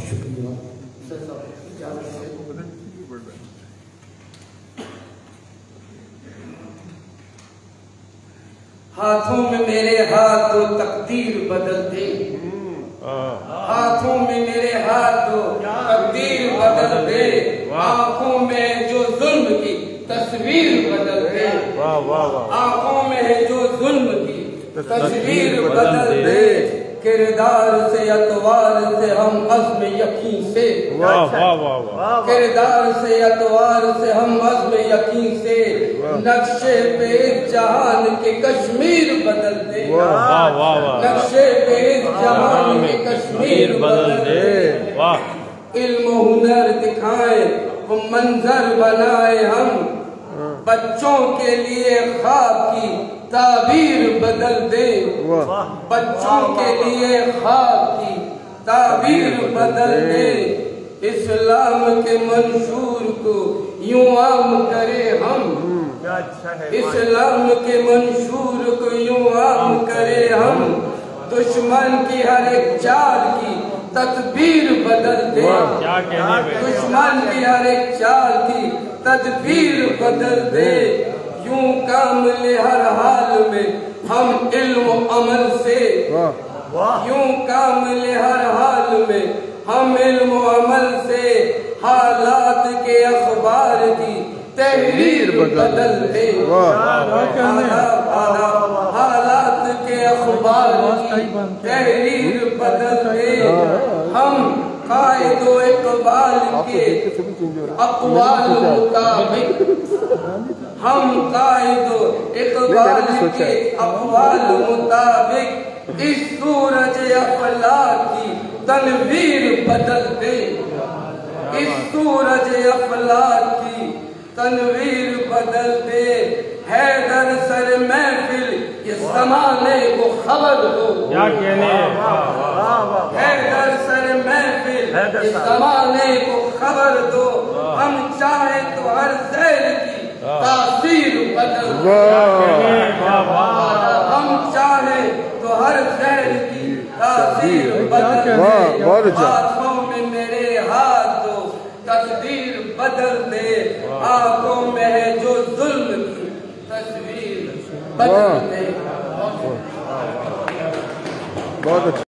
शुक्रिया। हाथों में मेरे हाथ दो तकदीर बदल दे, हाथों में मेरे हाथ दो तकदीर बदल दे, आंखों में जो जुल्म की तस्वीर बदल दे, आंखों में है जो जुल्म की तस्वीर बदल दे, किरदार से अतवार से हम अज़्म यकीन से, किरदार से अतवार से हम अज़्म यकीन से, नक्शे पे जहान के कश्मीर बदल दे, नक्शे पे जहान के कश्मीर बदल दे, इल्म हुनर दिखाए वो मंजर बनाए हम, बच्चों के लिए ख्वाब की ताबीर बदल दे, बच्चों के लिए ख्वाब की ताबीर बदल दे, इस्लाम के मंशूर को यूं आम करे हम, इस्लाम के मंशूर को यूं आम करे हम, दुश्मन की हर एक चाल की तदबीर बदल दे, दुश्मन की हर एक चाल की तदबीर बदल दे, यूं काम ले हर हाल में हम इल्म अमल से, यूं काम ले हर हाल में हम इल्म अमल से, हालात के अखबार की तहरीर बदल दे, हालात के अखबार की तहरीर बदल दे, हम कायदो इकबाल के अक़वाल मुताबिक, हम कायदो इकबाल के अक़वाल मुताबिक इस सूरज अफलाक की तनवीर बदल दे, इस सूरज अफलाक की तनवीर बदल दे, हैदर सर महफिल ये ज़माने को खबर दो, हैदर सर महफिल ये ज़माने को खबर दो, हम चाहे तो हर शहर की तासीर बदल दो, हम चाहे तो हर शहर की तासीर बदल दे, हाथों में मेरे हाथ दो तकदीर बदल दे, आंखों में है जो जुल्म की तस्वीर बदल दे। बहुत अच्छा।